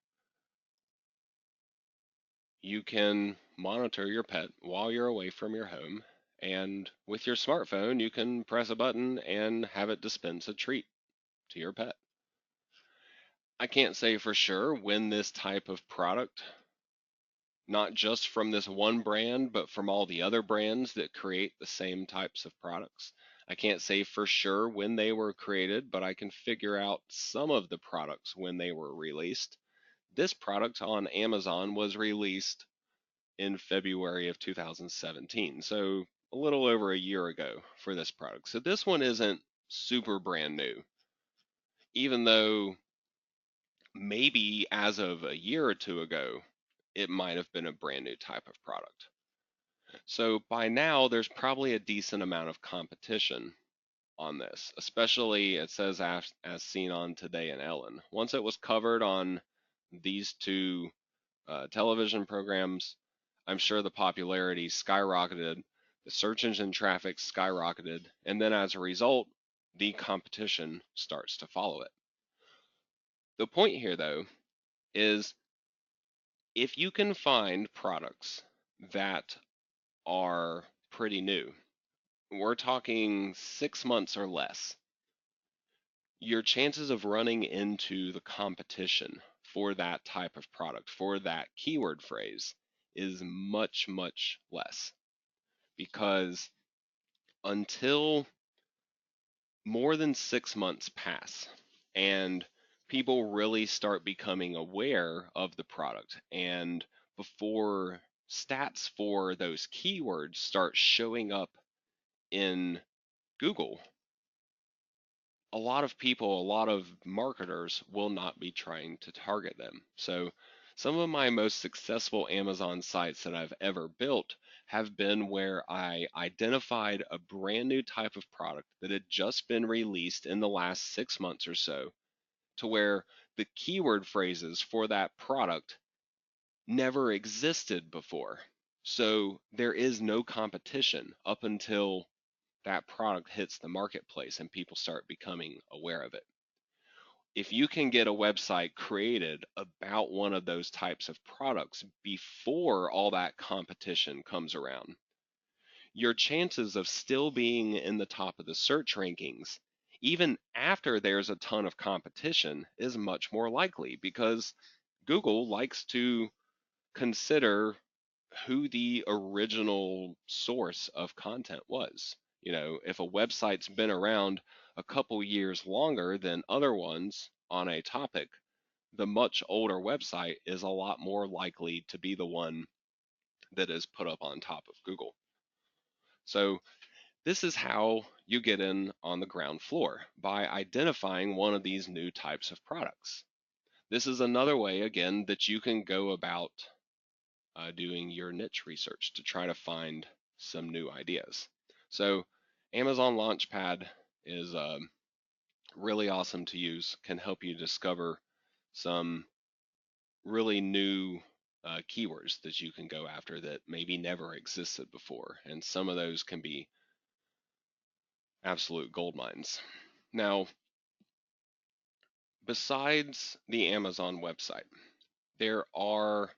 You can monitor your pet while you're away from your home, and with your smartphone, you can press a button and have it dispense a treat to your pet. I can't say for sure when this type of product, not just from this one brand, but from all the other brands that create the same types of products. I can't say for sure when they were created, but I can figure out some of the products when they were released. This product on Amazon was released in February of 2017, so a little over a year ago for this product. So this one isn't super brand new, even though maybe as of a year or two ago, it might have been a brand new type of product. So by now, there's probably a decent amount of competition on this, especially it says as seen on Today and Ellen. Once it was covered on these two television programs, I'm sure the popularity skyrocketed, the search engine traffic skyrocketed, and then as a result, the competition starts to follow it. The point here, though, is if you can find products that are pretty new, we're talking 6 months or less, your chances of running into the competition for that type of product, for that keyword phrase, is much, much less. Because until more than 6 months pass and people really start becoming aware of the product, and before stats for those keywords start showing up in Google, a lot of people, a lot of marketers will not be trying to target them. So some of my most successful Amazon sites that I've ever built have been where I identified a brand new type of product that had just been released in the last 6 months or so, to where the keyword phrases for that product never existed before. So there is no competition up until that product hits the marketplace and people start becoming aware of it. If you can get a website created about one of those types of products before all that competition comes around, your chances of still being in the top of the search rankings, even after there's a ton of competition, is much more likely because Google likes to consider who the original source of content was. You know, if a website's been around a couple years longer than other ones on a topic, the much older website is a lot more likely to be the one that is put up on top of Google. So this is how you get in on the ground floor, by identifying one of these new types of products. This is another way, again, that you can go about doing your niche research to try to find some new ideas. So Amazon Launchpad is really awesome to use, can help you discover some really new keywords that you can go after that maybe never existed before. And some of those can be absolute gold mines. Now, besides the Amazon website, there are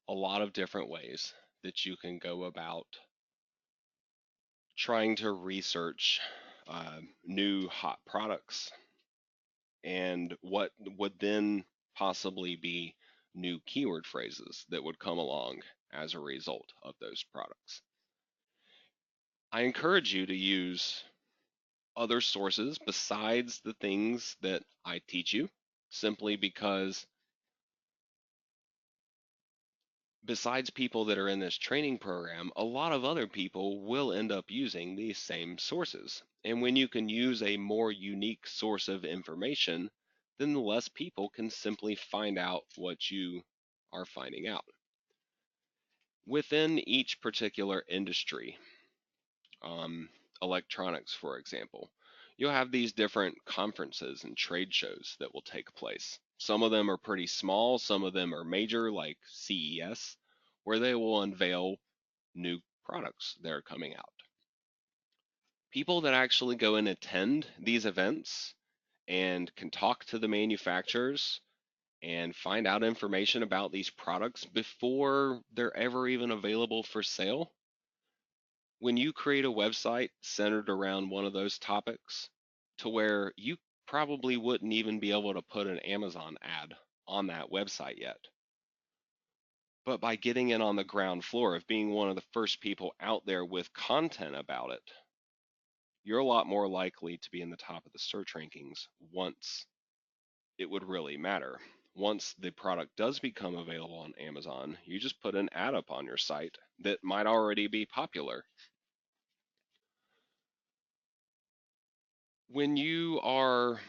a lot of different ways that you can go about trying to research new hot products and what would then possibly be new keyword phrases that would come along as a result of those products. I encourage you to use other sources besides the things that I teach you, simply because besides people that are in this training program, a lot of other people will end up using these same sources. And when you can use a more unique source of information, then less people can simply find out what you are finding out. Within each particular industry, um, electronics, for example, you'll have these different conferences and trade shows that will take place. Some of them are pretty small, some of them are major, like CES, where they will unveil new products that are coming out. People that actually go and attend these events and can talk to the manufacturers and find out information about these products before they're ever even available for sale. When you create a website centered around one of those topics, to where you probably wouldn't even be able to put an Amazon ad on that website yet, but by getting in on the ground floor of being one of the first people out there with content about it, you're a lot more likely to be in the top of the search rankings once it would really matter. Once the product does become available on Amazon, you just put an ad up on your site that might already be popular. When you are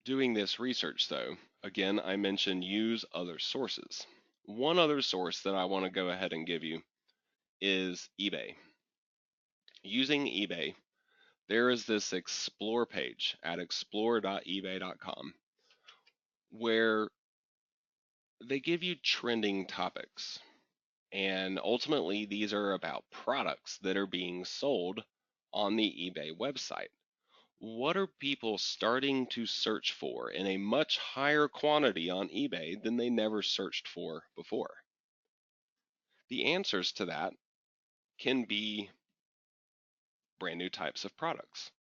doing this research, though, again, I mentioned use other sources. One other source that I want to go ahead and give you is eBay. Using eBay, there is this explore page at explore.ebay.com where they give you trending topics. And ultimately, these are about products that are being sold on the eBay website. What are people starting to search for in a much higher quantity on eBay than they never searched for before? The answers to that can be brand new types of products.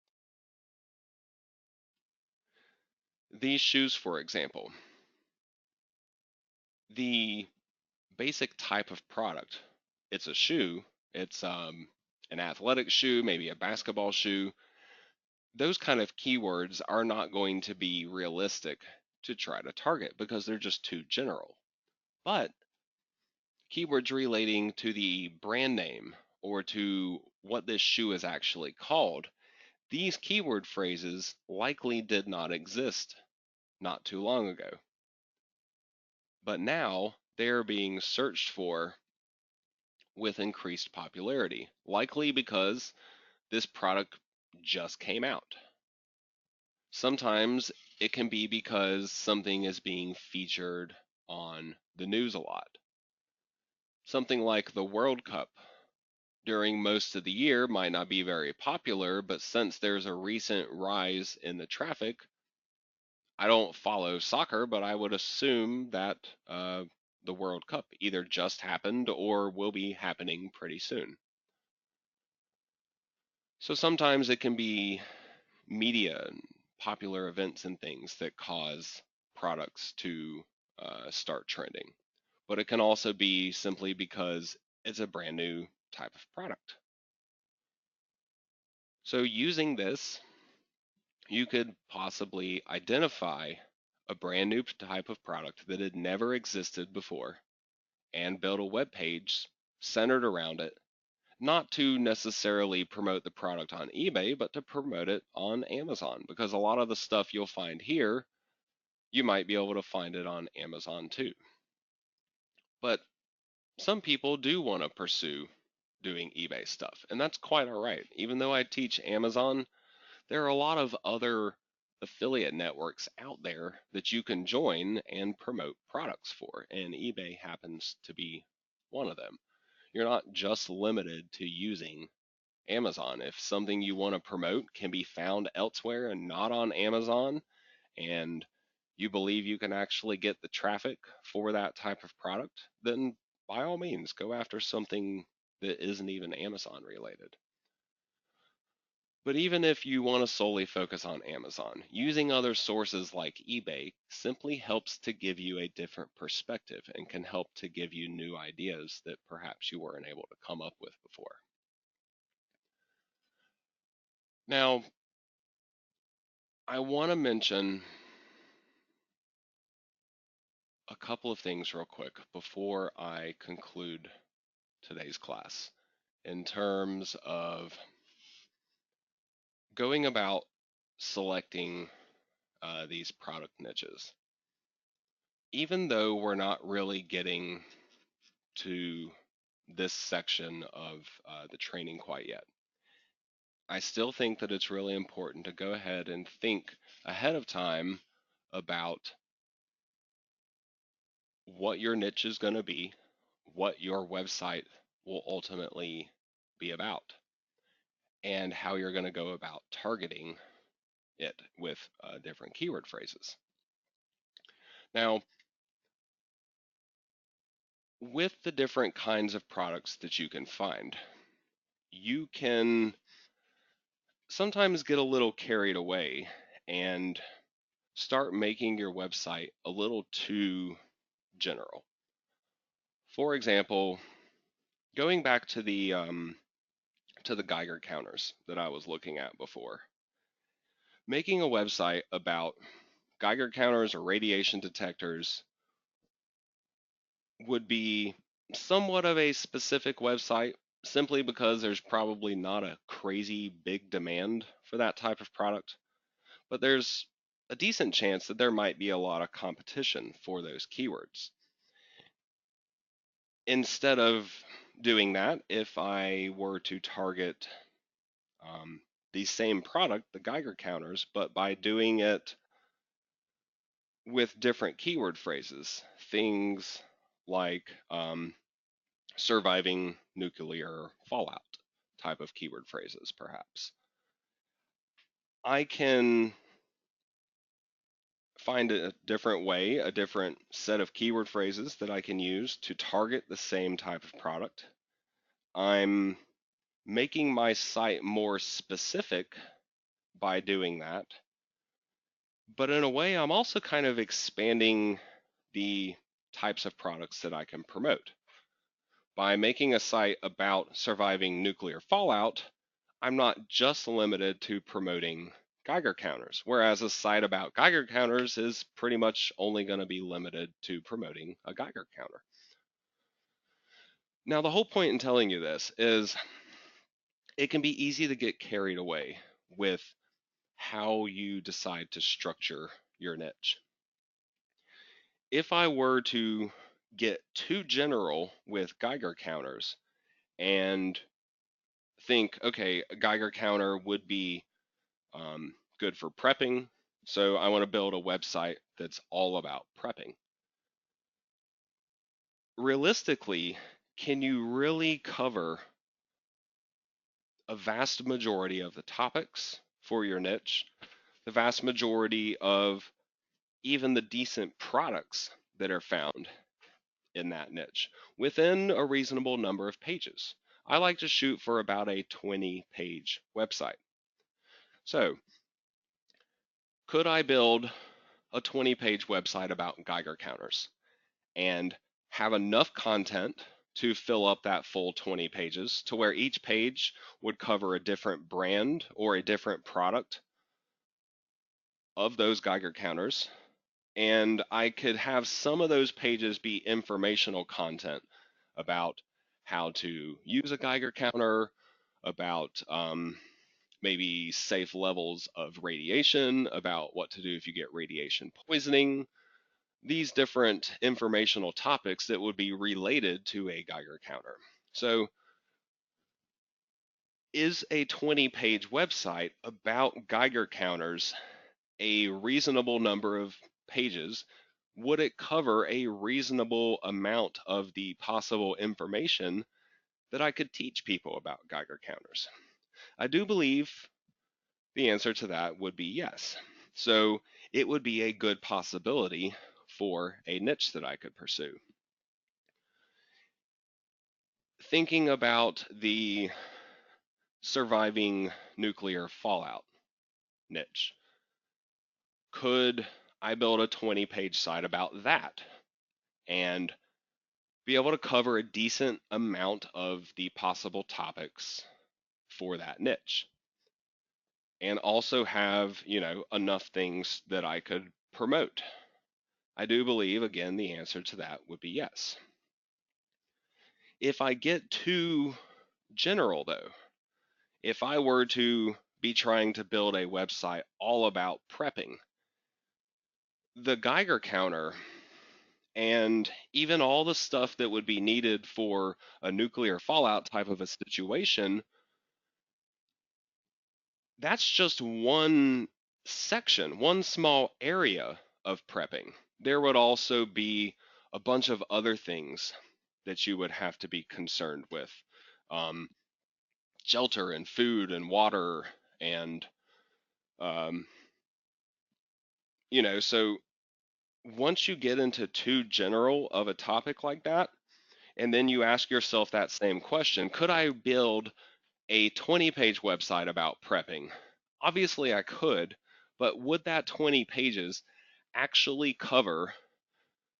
These shoes, for example, the basic type of product, it's a shoe, it's an athletic shoe, maybe a basketball shoe. Those kind of keywords are not going to be realistic to try to target because they're just too general. But keywords relating to the brand name or to what this shoe is actually called, these keyword phrases likely did not exist not too long ago. But now they are being searched for with increased popularity, likely because this product just came out. Sometimes it can be because something is being featured on the news a lot. Something like the World Cup during most of the year might not be very popular, but since there's a recent rise in the traffic, I don't follow soccer, but I would assume that the World Cup either just happened or will be happening pretty soon. So sometimes it can be media and popular events and things that cause products to start trending. But it can also be simply because it's a brand new type of product. So using this, you could possibly identify a brand new type of product that had never existed before and build a web page centered around it, not to necessarily promote the product on eBay, but to promote it on Amazon, because a lot of the stuff you'll find here, you might be able to find it on Amazon too. But some people do want to pursue doing eBay stuff, and that's quite all right. Even though I teach Amazon, there are a lot of other affiliate networks out there that you can join and promote products for, and eBay happens to be one of them. You're not just limited to using Amazon. If something you want to promote can be found elsewhere and not on Amazon, and you believe you can actually get the traffic for that type of product, then by all means go after something that isn't even Amazon related. But even if you want to solely focus on Amazon, using other sources like eBay simply helps to give you a different perspective and can help to give you new ideas that perhaps you weren't able to come up with before. Now, I want to mention a couple of things real quick before I conclude today's class in terms of going about selecting these product niches. Even though we're not really getting to this section of the training quite yet, I still think that it's really important to go ahead and think ahead of time about what your niche is going to be, what your website will ultimately be about, and how you're going to go about targeting it with different keyword phrases. Now, with the different kinds of products that you can find, you can sometimes get a little carried away and start making your website a little too general. For example, going back to the Geiger counters that I was looking at before, making a website about Geiger counters or radiation detectors would be somewhat of a specific website simply because there's probably not a crazy big demand for that type of product, but there's a decent chance that there might be a lot of competition for those keywords. Instead of doing that, if I were to target the same product, the Geiger counters, but by doing it with different keyword phrases, things like surviving nuclear fallout type of keyword phrases, perhaps, I can find a different way, a different set of keyword phrases that I can use to target the same type of product. I'm making my site more specific by doing that. But in a way, I'm also kind of expanding the types of products that I can promote. By making a site about surviving nuclear fallout, I'm not just limited to promoting Geiger counters, whereas a site about Geiger counters is pretty much only going to be limited to promoting a Geiger counter. Now, the whole point in telling you this is it can be easy to get carried away with how you decide to structure your niche. If I were to get too general with Geiger counters and think, okay, a Geiger counter would be good for prepping, so I want to build a website that's all about prepping. Realistically, can you really cover a vast majority of the topics for your niche, the vast majority of even the decent products that are found in that niche within a reasonable number of pages? I like to shoot for about a 20-page website. So, could I build a 20-page website about Geiger counters and have enough content to fill up that full 20 pages to where each page would cover a different brand or a different product of those Geiger counters And I could have some of those pages be informational content about how to use a Geiger counter, about maybe safe levels of radiation, about what to do if you get radiation poisoning, these different informational topics that would be related to a Geiger counter. So, is a 20-page website about Geiger counters a reasonable number of pages? Would it cover a reasonable amount of the possible information that I could teach people about Geiger counters? I do believe the answer to that would be yes. So it would be a good possibility for a niche that I could pursue. Thinking about the surviving nuclear fallout niche, could I build a 20-page site about that and be able to cover a decent amount of the possible topics for that niche and also have, enough things that I could promote? I do believe, again, the answer to that would be yes. If I get too general, though, if I were to be trying to build a website all about prepping, the Geiger counter and even all the stuff that would be needed for a nuclear fallout type of a situation, that's just one section, one small area of prepping. There would also be a bunch of other things that you would have to be concerned with. Um, Shelter and food and water and um, so once you get into too general of a topic like that, and then you ask yourself that same question, could I build a 20-page website about prepping? Obviously I could, but would that 20 pages actually cover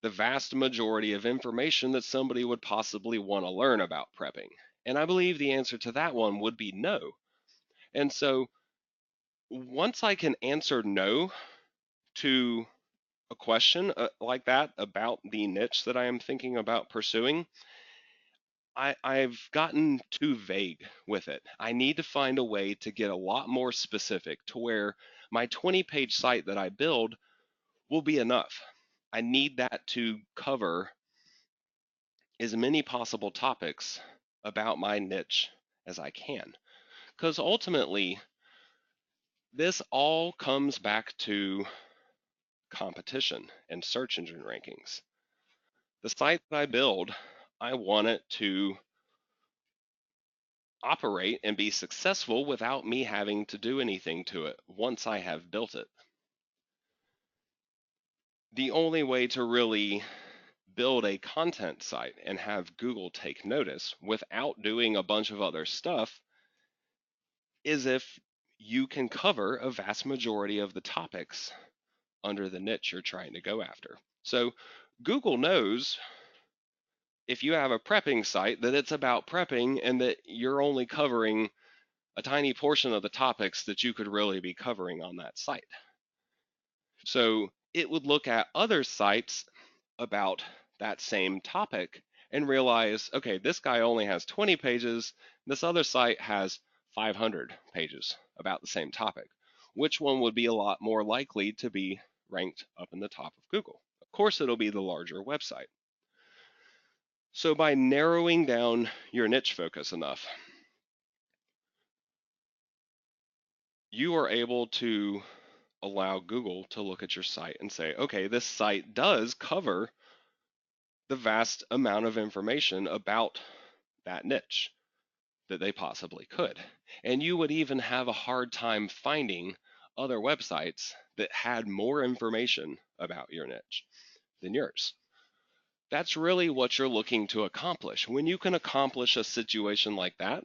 the vast majority of information that somebody would possibly want to learn about prepping? And I believe the answer to that one would be no. And so once I can answer no to a question like that about the niche that I am thinking about pursuing, I've gotten too vague with it. I need to find a way to get a lot more specific to where my 20-page site that I build will be enough. I need that to cover as many possible topics about my niche as I can. Because ultimately, this all comes back to competition and search engine rankings. The site that I build, I want it to operate and be successful without me having to do anything to it once I have built it. The only way to really build a content site and have Google take notice without doing a bunch of other stuff is if you can cover a vast majority of the topics under the niche you're trying to go after. So Google knows if you have a prepping site that it's about prepping and that you're only covering a tiny portion of the topics that you could really be covering on that site. So it would look at other sites about that same topic and realize, okay, this guy only has 20 pages, this other site has 500 pages about the same topic. Which one would be a lot more likely to be ranked up in the top of Google? Of course, it'll be the larger website. So by narrowing down your niche focus enough, you are able to allow Google to look at your site and say, okay, this site does cover the vast amount of information about that niche that they possibly could. And you would even have a hard time finding other websites that had more information about your niche than yours. That's really what you're looking to accomplish. When you can accomplish a situation like that,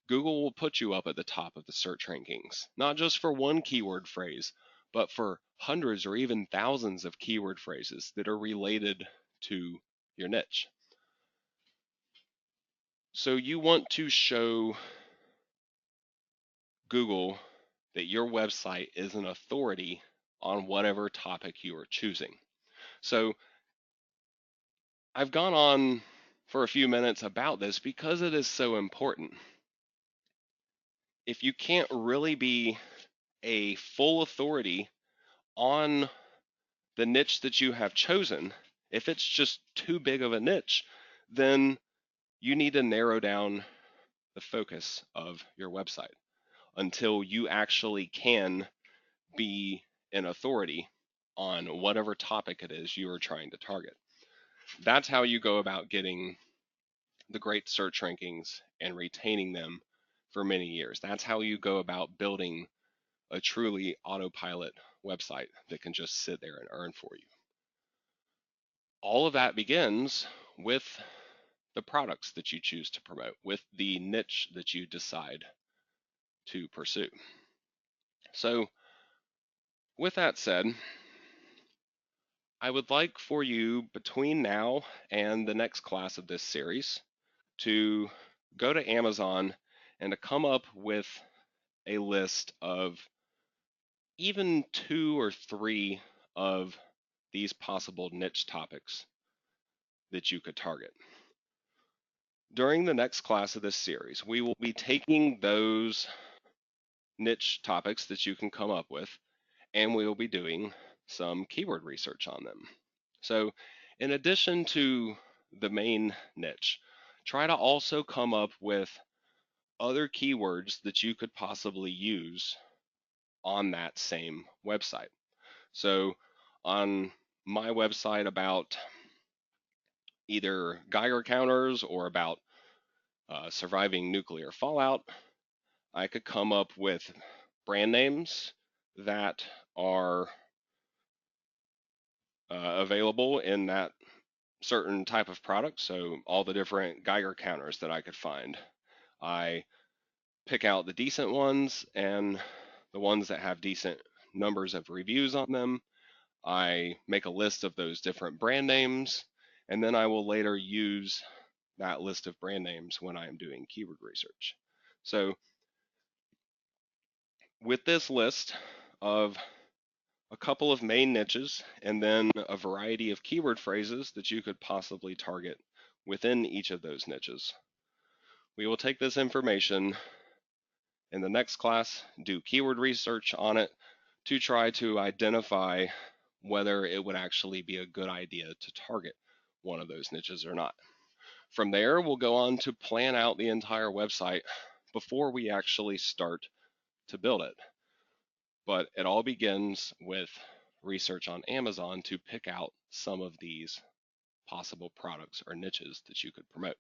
Google will put you up at the top of the search rankings, not just for one keyword phrase, but for hundreds or even thousands of keyword phrases that are related to your niche. So you want to show Google that your website is an authority on whatever topic you are choosing. So I've gone on for a few minutes about this because it is so important. If you can't really be a full authority on the niche that you have chosen, if it's just too big of a niche, then you need to narrow down the focus of your website until you actually can be an authority on whatever topic it is you are trying to target. That's how you go about getting the great search rankings and retaining them for many years. That's how you go about building a truly autopilot website that can just sit there and earn for you. All of that begins with the products that you choose to promote, with the niche that you decide to pursue. So, with that said, I would like for you between now and the next class of this series to go to Amazon and to come up with a list of even 2 or 3 of these possible niche topics that you could target. During the next class of this series, we will be taking those niche topics that you can come up with, and we will be doing some keyword research on them. So in addition to the main niche, try to also come up with other keywords that you could possibly use on that same website. So on my website about either Geiger counters or about surviving nuclear fallout, I could come up with brand names that are available in that certain type of product. So all the different Geiger counters that I could find. I pick out the decent ones and the ones that have decent numbers of reviews on them. I make a list of those different brand names, and then I will later use that list of brand names when I am doing keyword research. So with this list of a couple of main niches and then a variety of keyword phrases that you could possibly target within each of those niches, we will take this information in the next class, do keyword research on it to try to identify whether it would actually be a good idea to target one of those niches or not. From there, we'll go on to plan out the entire website before we actually start to build it. But it all begins with research on Amazon to pick out some of these possible products or niches that you could promote.